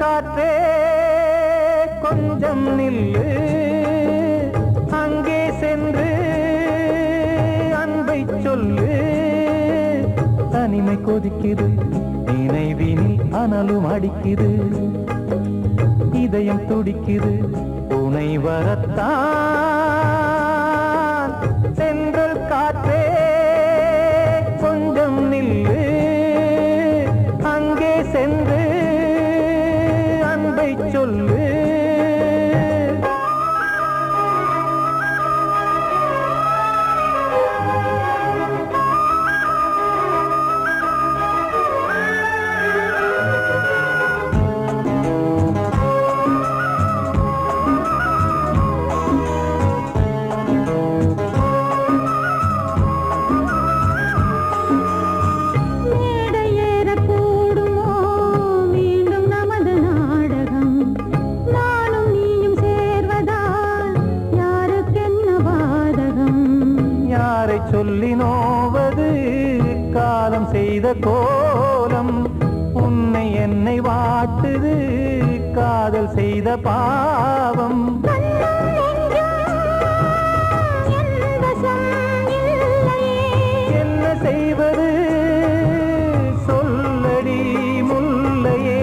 காற்றே கொஞ்சம் நில்லு, அங்கே சென்று அன்பை சொல்லு. தனிமை கொதிக்குது, நினைவினில் அனலும் அடிக்குது, இதயம் துடிக்குது துணை வரத்தான். சென்றல் காற்றே கொஞ்சம் நில்லு, அங்கே சென்று அன்பை சொல்லு. சொல்லி நோவது காலம் செய்த கோலம், உன்னை என்னை வாட்டுது காதல் செய்த பாவம். என்ன செய்வது சொல்லடி முல்லையே,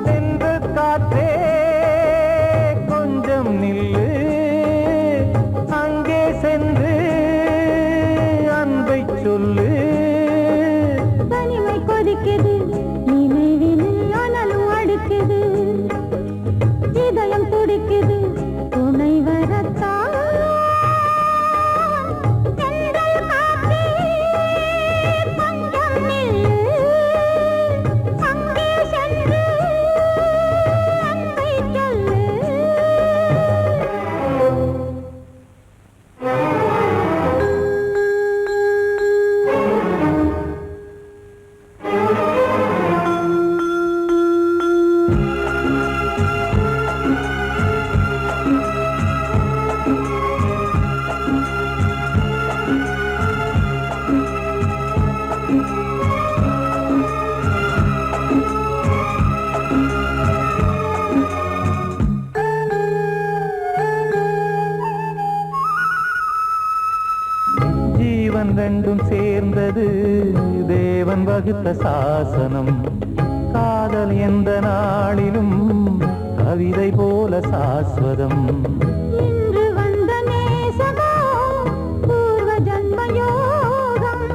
சென்ற காற்றே நில்லு, அங்கே சென்று அன்பை சொல்லு. தனிமை கொதிக்குது, நினைவினில் அனலும் அடிக்குது, இதயம் துடிக்குது துணை வரத்தான். வகுத்த சாசனம். காதல் எந்த நாளிலும் கவிதை போல சாஸ்வதம். இன்று வந்த நேசமோ பூர்வ ஜன்ம யோகம்.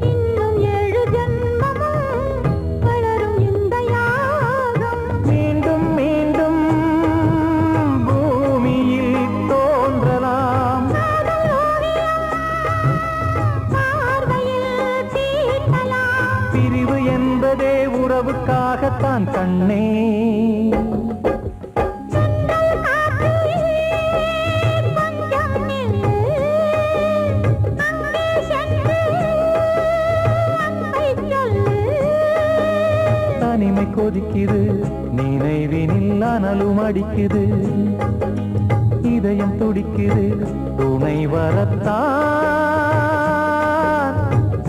இன்னும் 7 ஜன்மமும் வளரும் இந்த யாகம். மீண்டும் மீண்டும் பூமியில் தோன்றலாம். காதல் ஓவியம் பார்வையில் தீட்டலாம். பிரிவு என்பதே உறவுக்காகத்தான் கண்ணே. சென்றல் காற்றில் கொஞ்சம் நில்லு. அங்கே சென்று அன்பை சொல்லு. தனிமை கொதிக்குது, நினைவினில் அனலும் அடிக்குது. இதயம் துடிக்குது, துணை வரத்தான்.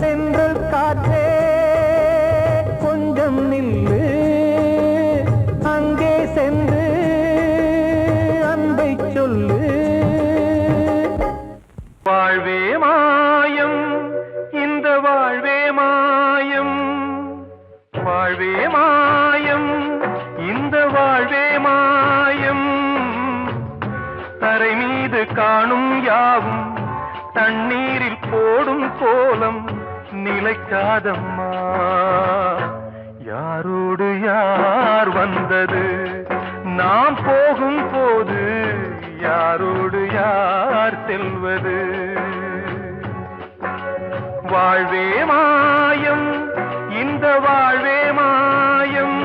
சென்றல் காற்றே கொஞ்சம் நில்லு. அங்கே சென்று அன்பை சொல்லு. வாழ்வே மாயம், இந்த வாழ்வே மாயம். வாழ்வே மாயம், இந்த வாழ்வே மாயம். தரை மீது காணும் யாவும் தண்ணீரில் போடும் கோலம் நிலைக்காதம்மா. யாரோடு யார் வந்தது நாம் போகும் போது, யாரோடு யார் செல்வது. வாழ்வே மாயம், இந்த வாழ்வே மாயம்.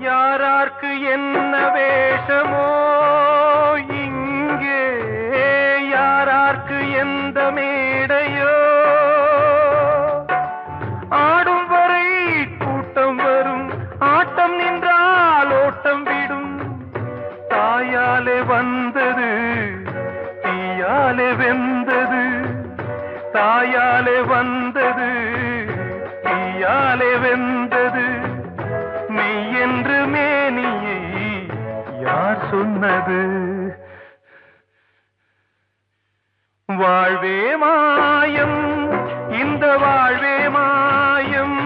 யாரார்க்கு என்ன வேஷமோ இங்கே, யாரார்க்கு எந்த மேடையோ. ஆடும் வரை கூட்டம் வரும், ஆட்டம் நின்றால் ஓட்டம் விடும். தாயாலே வந்தது தீயாலே வெந்தது. தாயாலே வந்தது தீயாலே வெந்தது. மெய் என்று மேனியை யார் சொன்னது. வாழ்வே மாயம், இந்த வாழ்வே மாயம்.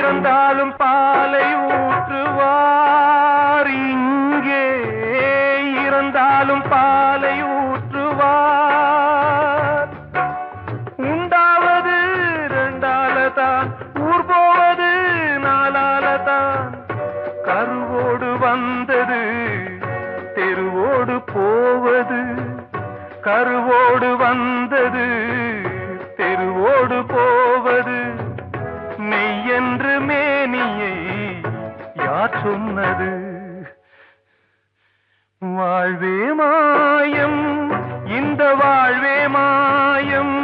இறந்தாலும் பாலை ஊற்றுவார் இங்கே, இறந்தாலும் பாலை ஊற்றுவார். உண்டாவது 2ஆலதான், ஊர் போவது 4ஆலதான். கருவோடு வந்தது தெருவோடு போவது. கருவோடு வந்தது தெருவோடு போவது. மெய் என்று மேனியை யார் சொன்னது. வாழ்வே மாயம், இந்த வாழ்வே மாயம்.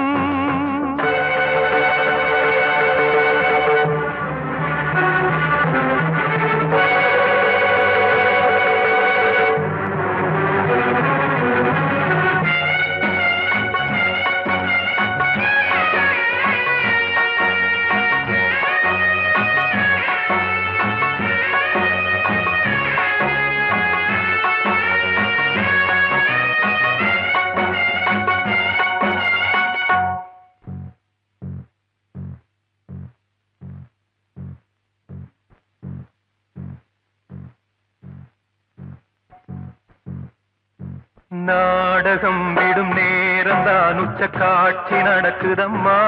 நாடகம் விடும் நேரம்தான் உச்ச காட்சி நடக்குதம்மா.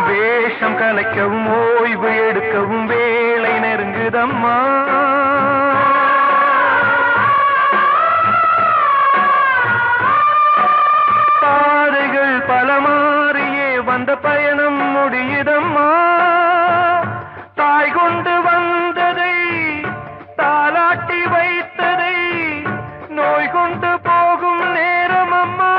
வேஷம் கலைக்கவும் ஓய்வு எடுக்கவும் வேளை நெருங்குதம்மா. பாதைகள் பல மாறியே வந்த பயணம் முடியுதம்மா. தாய் கொண்டு வந்ததை தாலாட்டி வைத்ததை நோய் கொண்டு போகும் நேரம் அம்மா.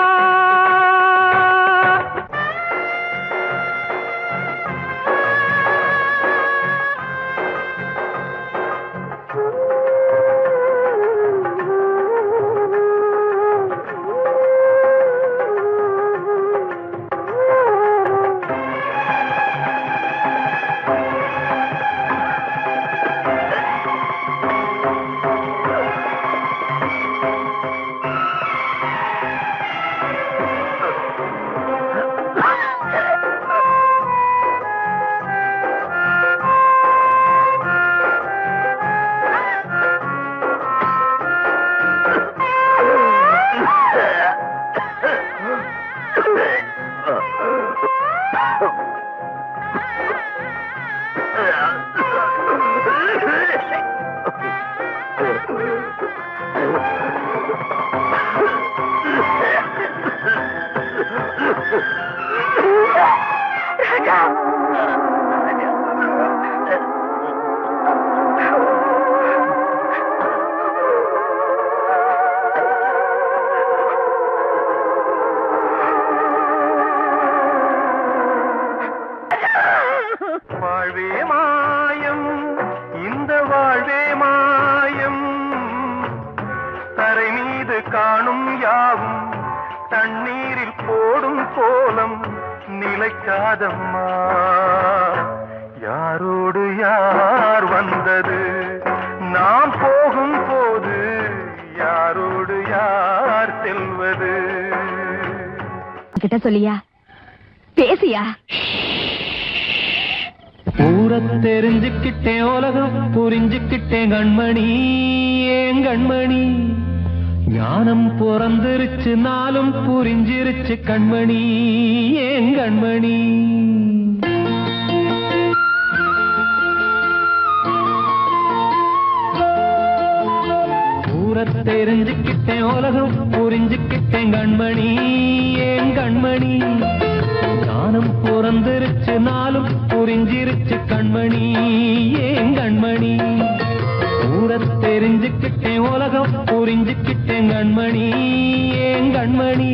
வாழ்வே மாயம், இந்த வாழ்வே மாயம். தரை மீது காணும் யாவும் தண்ணீரில் போடும் கோலம் நிலைக்காதம்மா. யாரோடு யார் வந்தது நாம் போகும் போது, யாரோடு யார் செல்வது? கிட்ட சொல்லியா பேசியா? ஊரை தெரிஞ்சுக்கிட்டேன், உலகம் புரிஞ்சுக்கிட்டேன் கண்மணி, ஏன் கண்மணி. ஞானம் பிறந்திருச்சு, நாளும் புரிஞ்சிருச்சு கண்மணி, ஏன் கண்மணி. ஊரை தெரிஞ்சுக்கிட்டேன், உலகம் புரிஞ்சுக்கிட்டேன் கண்மணி, ஏன் கண்மணி. ஞானம் பிறந்திருச்சு, நாளும் புரிஞ்சிருச்சு கண்மணி, ஏன் கண்மணி. ஊரை தெரிஞ்சுக்கிட்டேன், உலகம் புரிஞ்சுக்கிட்டேன் கண்மணி, ஏன் கண்மணி.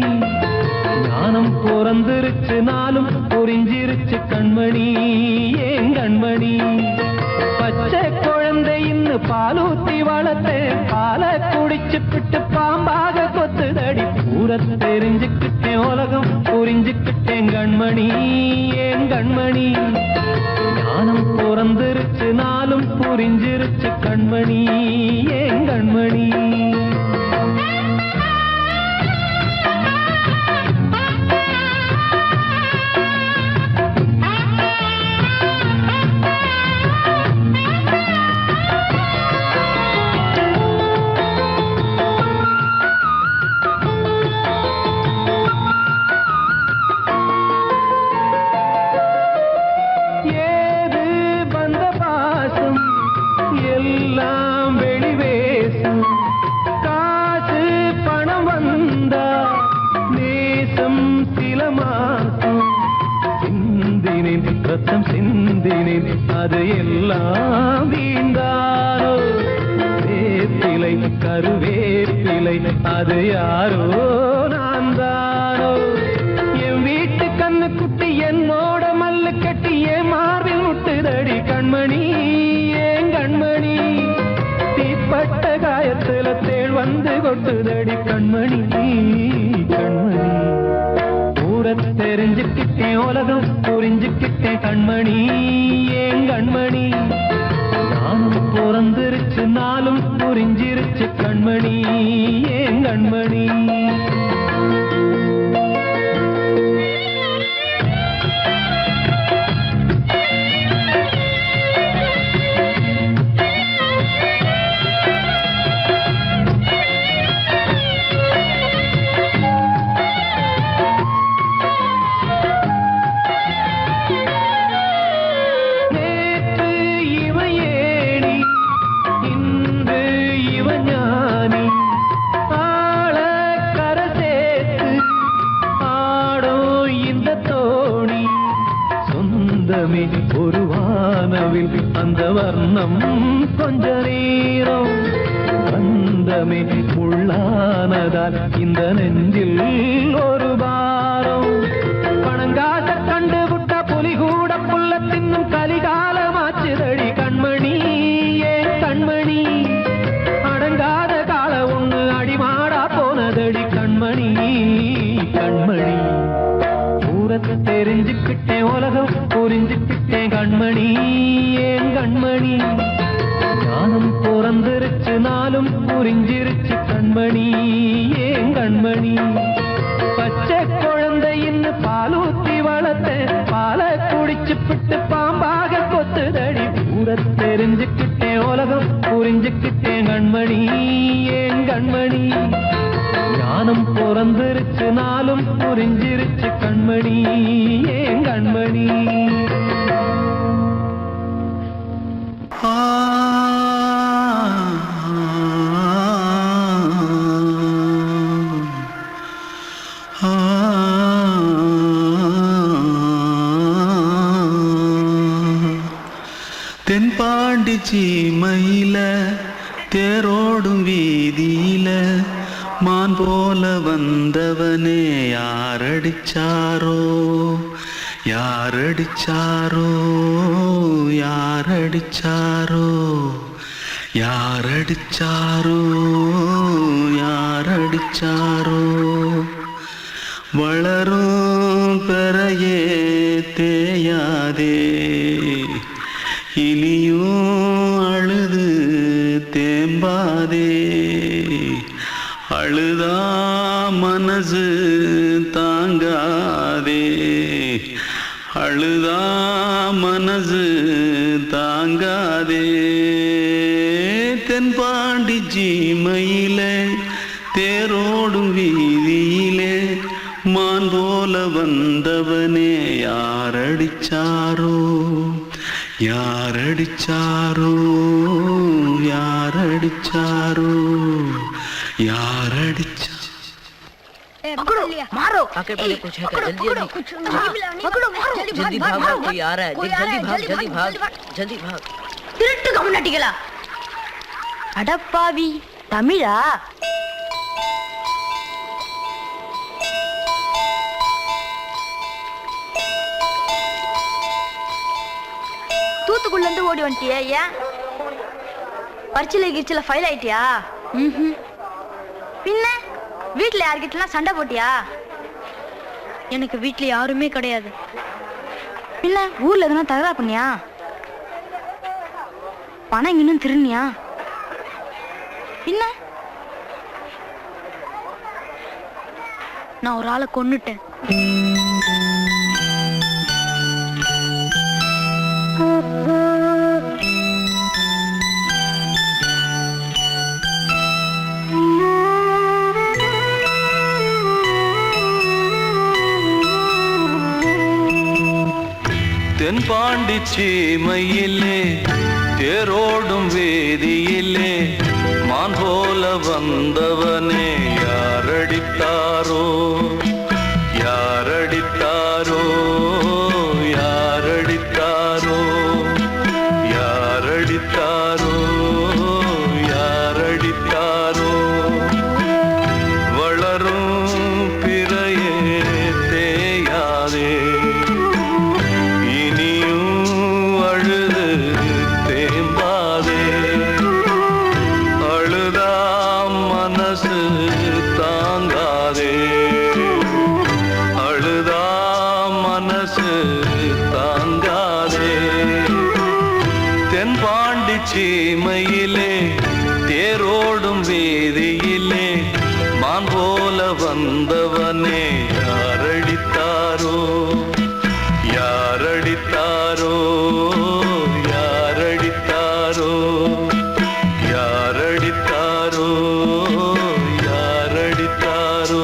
ஞானம் பிறந்திருச்சு, நாளும் புரிஞ்சிருச்சு கண்மணி, ஏன் கண்மணி. பச்சை குழந்தை இன்னும் பாலூத்தி வளர்த்தேன், பாலை குடிச்சு பிட்டு பாம்பாக கொத்துதடி. ஊரை தெரிஞ்சுக்கிட்டேன், உலகம் புரிஞ்சுக்கிட்டேன் கண்மணி, ஏன் கண்மணி. ஞானம் பிறந்திருச்சு, நாளும் புரிஞ்சிருச்சு கண்மணி, ஏன் கண்மணி. ரத்தம் சிந்தினேன், அது எல்லாம் வீண்டாரோ. வேப்பிலை கருவேப்பிலை, அது யாரோ நான் தானோ. என் வீட்டு கண்ணு குட்டி என்னோட மல்லு கட்டி என் மார்பில் முட்டுதடி கண்மணி, ஏன் கண்மணி. தீப்பட்ட காயத்துல தேள் வந்து கொட்டுதடி கண்மணி, கண்மணி. ஊரை தெரிஞ்சுக்கிட்டேன், உலகம் புரிஞ்சுக்கிட்டேன் கண்மணி, ஏன் கண்மணி. நானும் பிறந்திருச்சு, நாளும் புரிஞ்சிருச்சு கண்மணி, ஏன் கண்மணி. ஒரு வானவில் அந்த வர்ணம் கொஞ்ச நேரம் பந்தமே முள்ளானதால் இந்த நெஞ்சில் ஒரு பாரம் பணங்காச கண்டு விட்ட புலி கூட புல்ல தின்னும் கலிகாலமாச்சுதடி கண்மணி ஏன் கண்மணி அடங்காத கால ஒண்ணு அடிமாடா போனதடி கண்மணி கண்மணி ஊரத்தை தெரிஞ்சுக்கிட்டேன் உலகம் புரிஞ்சுக்கிட்டேன் கண்மணி ஏன் கண்மணி ஞானம் பிறந்திருச்சு நாளும் புரிஞ்சிருச்சு கண்மணி ஏன் கண்மணி பச்சை குழந்தையின்னு பாலூத்தி வளர்த்த பாலை குடிச்சு பிட்டு பாம்பாக கொத்துதடி ஊரை தெரிஞ்சுக்கிட்டேன் உலகம் புரிஞ்சுக்கிட்டேன் கண்மணி ஏன் கண்மணி ஞானம் பிறந்திருச்சு நாளும் புரிஞ்சிருச்சு கண்மணி ஏன் கண்மணி தென்பாண்டி சீமையில தேரோடும் வீதியில மான் போல வந்தவனே யாரடிச்சாரோ யாரடிச்சாரோ யாரடிச்சாரோ யாரடிச்சாரோ யாரடிச்சாரோ வளரும் பெறையே தேயாதே இனியும் அழுது தேம்பாதே அழுதா மனசு தாங்காதே அழுதா மனசு தாங்காதே தென்பாண்டி சீமையிலே தேரோடும் வீதியிலே மான் போல வந்தவனே யாரடிச்சாரோ யாரடிச்சாரோ யாரடிச்சாரோ யாரடிச்சா पकड़ो मारो आके पहले कुछ है क्या जल्दी पकड़ो मारो जल्दी भाग कोई आ रहा है जल्दी भाग திருட்டு கம்முனட்டிகளா அடப்பாவி தமிழா தூத்துக்குள்ள இருந்து ஓடி வந்துட்டியா ஏன் பரிச்சையில கிரிச்சில ஃபைல் ஆயிட்டியா பின்ன வீட்டுல யார்கிட்டலாம் சண்டை போட்டியா எனக்கு வீட்டுல யாருமே கிடையாது பின்ன ஊர்ல எதுனா தகராறு பண்ணியா பணம் இன்னும் திருநியா பின்ன நான் ஒரு ஆளை கொன்னுட்டேன் தென்பாண்டி சீமையிலே தேரோடும் வேதியிலே மான் போல வந்தவனே யாரடித்தாரோ யாரடித்தாரோ யாரடித்தாரோ யாரடித்தாரோ யாரடித்தாரோ வளரும் பிறையே தேயாதே தென்பாண்டி சீமையிலே தேரோடும் வீதியிலே மான் போல வந்தவனே யாரடித்தாரோ யாரடித்தாரோ யாரடித்தாரோ யாரடித்தாரோ யாரடித்தாரோ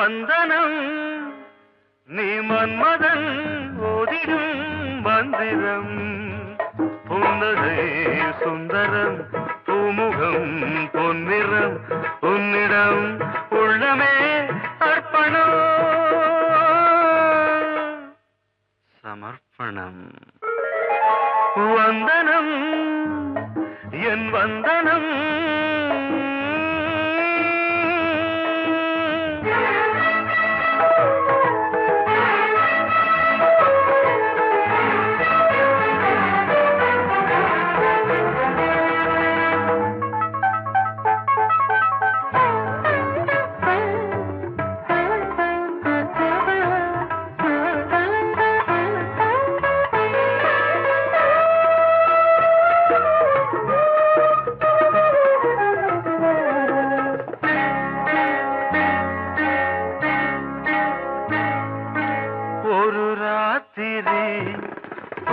வந்தனம் நீ மன்மதன் ஓதிடும் மந்திரம் புன்னகை சுந்தரம் பூமுகம் பொன்னிறம் உன்னிடம் உள்ளமே அர்ப்பணம் சமர்ப்பணம் வந்தனம் என் வந்தனம்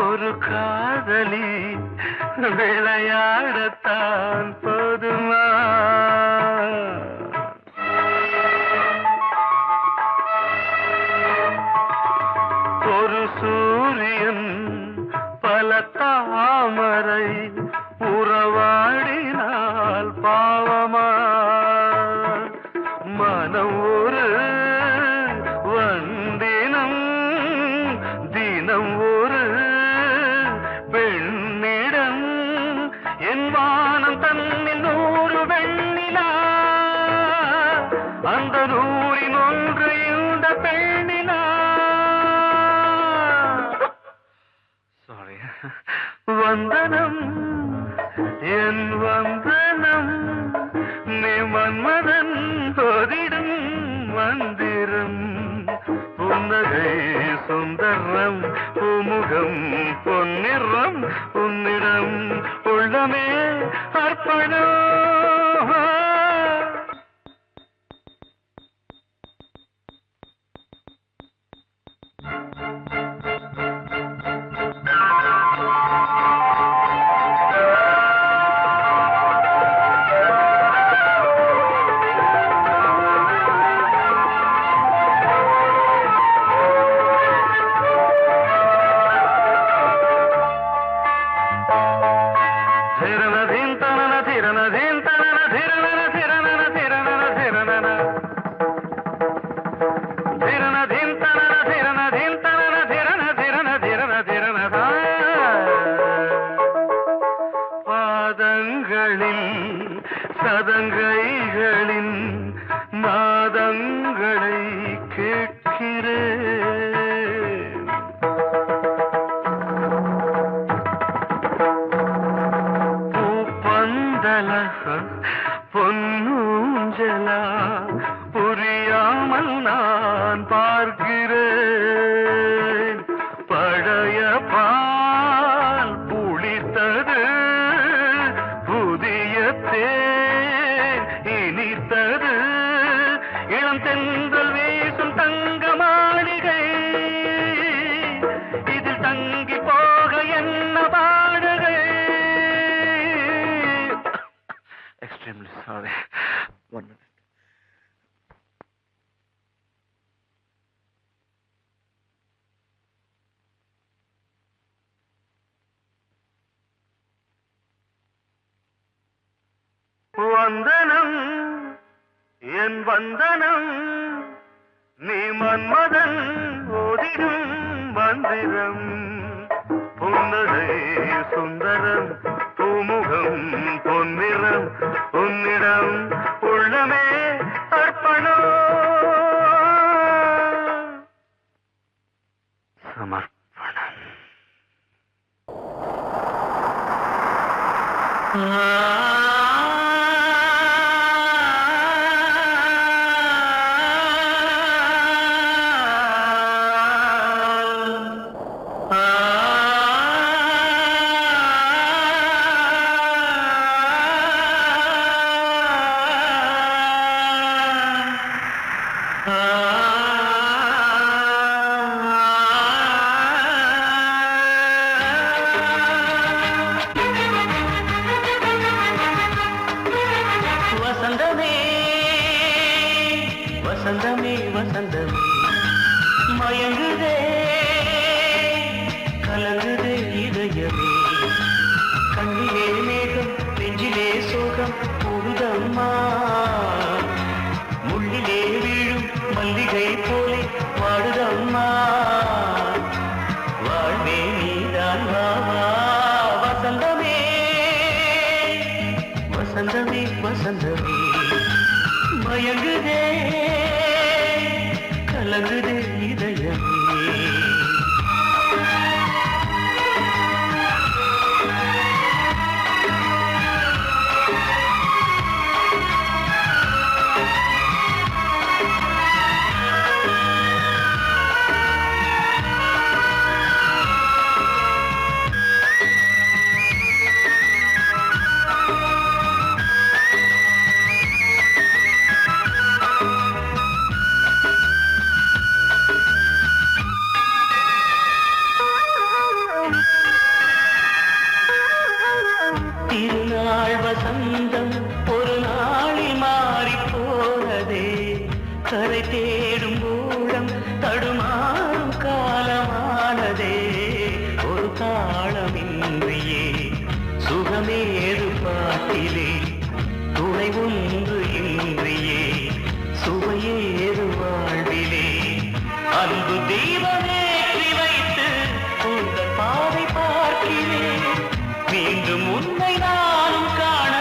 ஒரு காதலி விளையாடத்தான் போதுமா ஒரு சூரியன் பல தாமரை உறவாடினால் பாவமா மனம் ஒரு வந்தினம் தினம் ஒரு பெண்ணிடம் என் வானம் தன்னில் 100 வெண்ணிலா அந்த 100ன் ஒன்று இந்த பெண்ணிலா சாரி வந்தனம் என் வந்தனம் நீ மன்மதன் ஓதிடும் மந்திரம் புன்னகை சுந்தரம் பூமுகம் பொன்னிறம் உன்னிடம் உள்ளமே அர்ப்பணம் சதங்கைகளின் நாதங்களை கேட்கிறேன் பூப்பந்தல பொன்னூஞ்சலா புரியாமல் நான் பார்க்கிறேன் பழைய பால் புளித்தது புதிய இனித்தது இளம் தென்றல் வீசும் தங்க மாளிகை இதில் தங்கி போக என்ன பாடுகை எக்ஸ்ட்ரீம்லி சாரி ஒன் மினிட் வந்தனம் என் வந்தனம் நீ மன்மதன் ஓதிடும் மந்திரம் புன்னகை சுந்தரம் பூமுகம் பொன்னிறம் உன்னிடம் உள்ளமே அர்ப்பணம் சமர்ப்பணம் வசந்தமே வசந்தமே மயங்குதே கலங்குதே இதயமே கண்ணிலே மேகம் நெஞ்சிலே சோகம் போகுதம்மா முள்ளிலே வீழும் மல்லிகை போலே வாடுதம்மா வாழ்வே நீதான் வா வசந்தமே வசந்தமே வசந்தமே மயங்குதே கலங்குதே இதயமே திருநாள் வசந்தம் ஒரு நாளில் மாறி போனதே கரை தேடும் ஊழம் தடுமாறும் காலமானதே ஒரு தாளமின்றியே சுகமேது பாட்டிலே துணை ஒன்று இன்றியே சுவையேது வாழ்விலே அன்பு தீபமேற்றி வைத்து உங்கள் பாதை பார்க்கிறேன் மீண்டும் உன்னை நானும் காண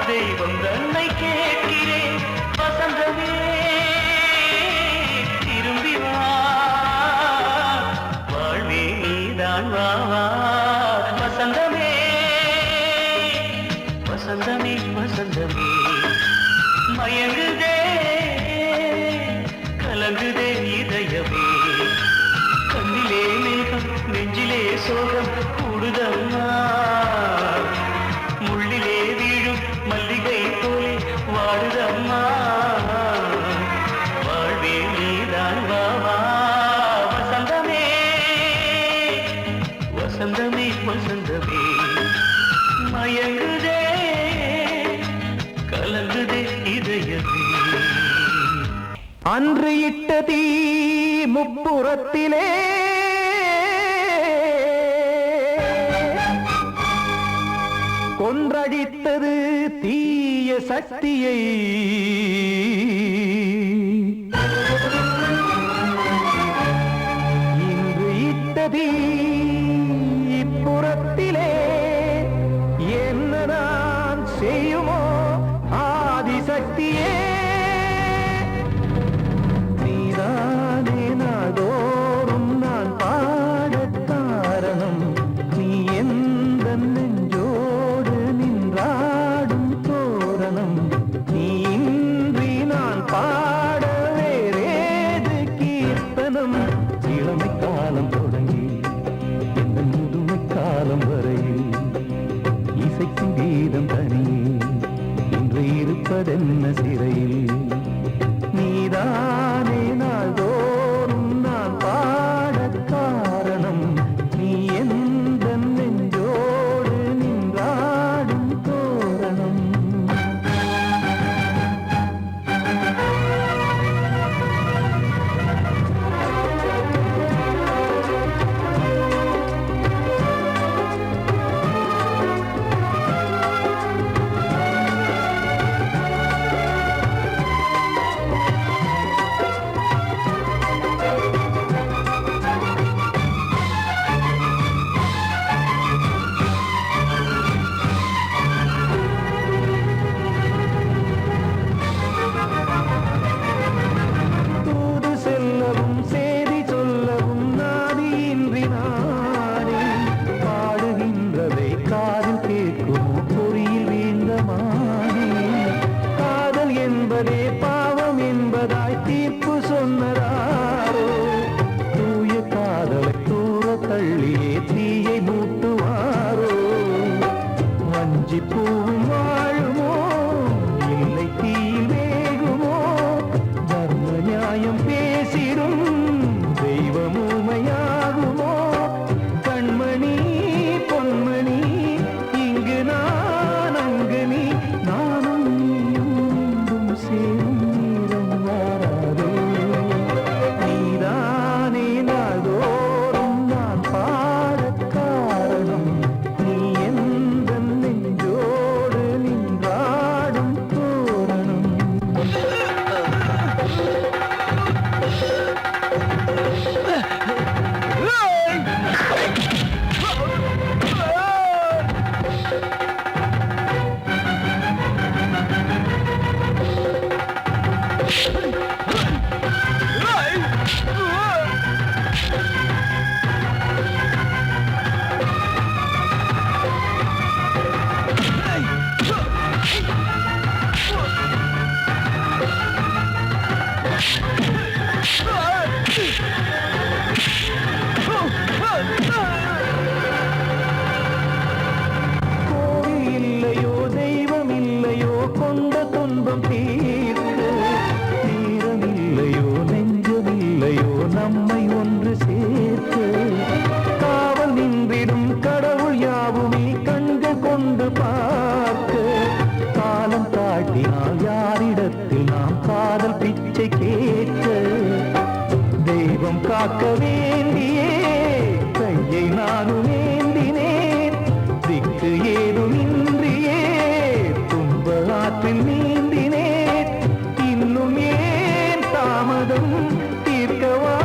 தெய்வம் தன்னை கேட்கிறேன் வசந்தமே திரும்பி வா வாழ்வே நீதான் வா வசந்தமே வசந்தமே வசந்தமே மயங்குதே கலங்குதே இதயமே கண்ணிலே மேகம் நெஞ்சிலே சோகம் கூடுதம்மா முள்ளிலே வீழும் மல்லிகை போலே வாடுதம்மா வாழ்வே நீதான் வா வசந்தமே வசந்தமே வசந்தமே மயங்குதே கலங்குதே இதயமே அன்று இட்ட தீ முப்புறத்திலே கொன்றடித்தது தீய சக்தியை இன்று இட்ட தீ இப்புறத்திலே என்ன நான் செய்யுமோ ஆதிசக்தியே நீதானே நாள்தோறும் நான் பாடக் காரணம் நீ எந்த நெஞ்சோடு நின்றாடும் தோரணம் நீ இன்றி நான் பாட வேறேது கீர்த்தனம் இளமை காலம் தொடங்கி எந்த முதுமை காலம் வரையில் இசைக்கும் கீதம் தனியே இன்று இருப்பதென்ன சிறையில் நீதானே நாள்தோறும் நான் பாடக் காரணம் நீ எந்த நெஞ்சோடு நின்றாடும் தோரணம் கண்டு பார்க்க காலம் தாட்டினால் யாரிடத்தில் நாம் காதல் பிச்சை கேட்க தெய்வம் காக்க வேண்டியே கையை நானும் ஏந்தினேன் திக்கு ஏதுமின்றியே துன்ப ஆற்றில் நீந்தினேன் இன்னும் ஏன் தாமதம் தீர்க்கவா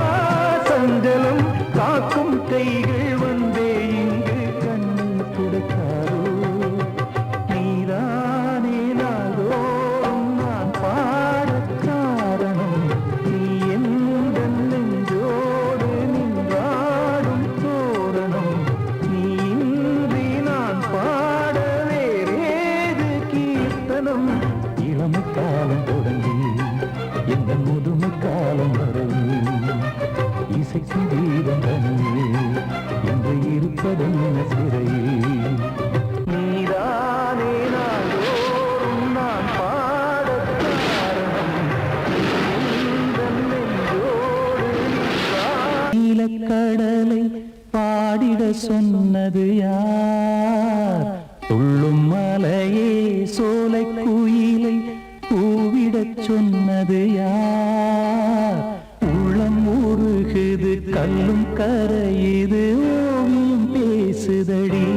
சஞ்சலம் காக்கும் கைகள் வந்தே இங்கு கண்ணீர் துடைக்காரோ நீதானே நாள்தோறும் நான் பாடக் காரணம் நீ எந்த நெஞ்சோடு நின்றாடும் தோரணம் நீ இன்றி நான் பாட வேறேது கீர்த்தனம் இளமை காலம் தொடங்கி எந்த முதுமை காலம் வரை இசைக்கும் கீதம் தனியே என்று இருப்பதென்ன சிறையில் நீதானே நாள்தோறும் நான் பாடக் காரணம் எந்தன் நெஞ்சோடு நீலக்கடலை பாடிட சொன்னது யார் துள்ளும் மலையே சோலை குயிலை பூவிடச் சொன்னது யார் உள்ளம் உருகுது கல்லும் கரையுது ஓவியம் பேசுதடி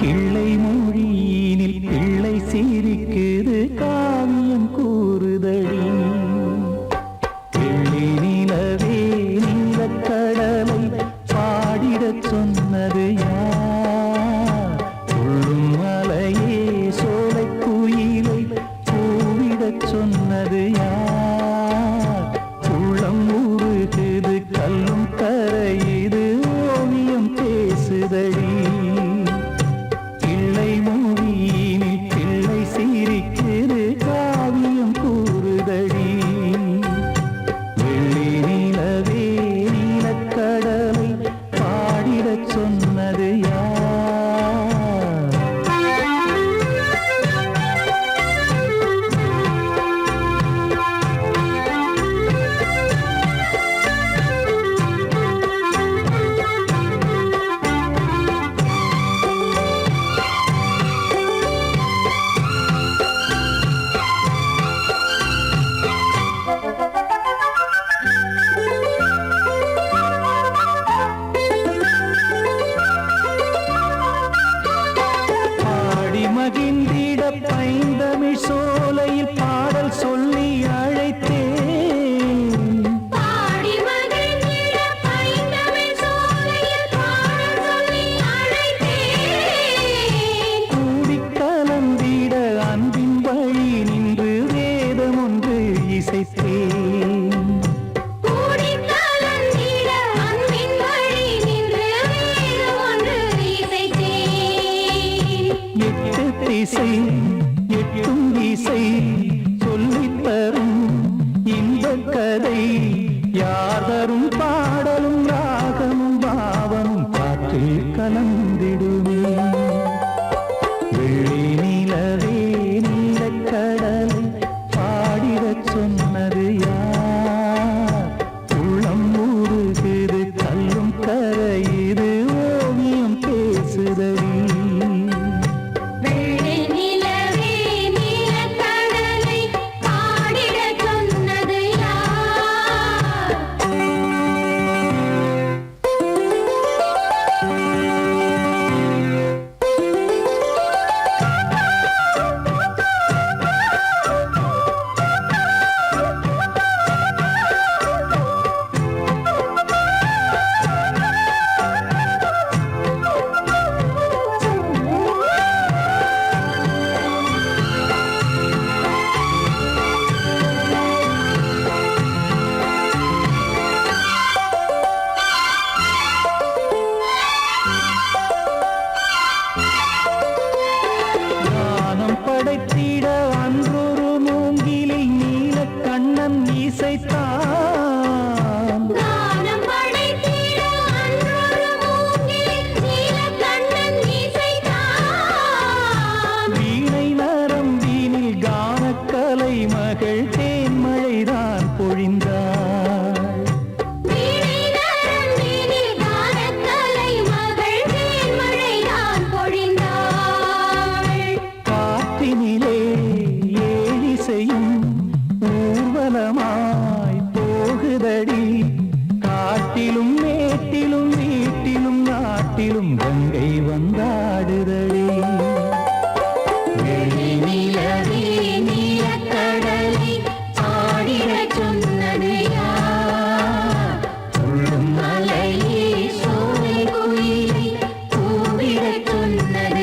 கிள்ளை மொழியினில் பிள்ளை சிரிக்குது காவியம் கூறுதடி கிள்ளி நிலவே நீலக்கடலை பாடிடச் சொன்னது யார் உள்ளும் மலையே சோலை குயிலை பூவிடச் சொன்னது யார் உள்ளம் உருகுது கல்லும் கரையுது ஓவியம் பேசுதடி கிள்ளை மொழியினில் பிள்ளை சிரிக்குது காவியம் கூறுதடி வெள்ளி நிலவே நீலக்கடலை பாடிடச் சொன்னது யார் பாடி மகிழ்ந்திட பைந்தமிழ் சோலையில் பாடல் சொல்லி அழைத்தேன் பாடி மகிழ்ந்திட பைந்தமிழ் சோலையில் பாடல் சொல்லி அழைத்தேன் கூடி கலந்திட அன்பின் வழி நின்று வேதம் ஒன்று இசைத்தேன் கூடி கலந்திட அன்பின் வழி நின்று வேதம் ஒன்று இசைத்தேன் எட்டு திசை எட்டும் இசை சொல்லித் தரும் இந்த கதை யார் தரும் பாடலும் ராகமும் பாவமும் காற்றில் கலந்திடுமே வெள்ளி நிலவே நீலக்கடலை பாடிடச் சொன்னது யார் உள்ளம் உருகுது கல்லும் கரையுது ஓவியம் பேசுதடி வெள்ளி நிலவே நீலக்கடலை பாடிடச் சொன்னது யார் வந்தாடுதடி நிலவே நீலக்கடலை ஆடிடச் சொன்னது யார்? துள்ளும் மலையே சோலை குயிலை கூவிடச் சொன்னது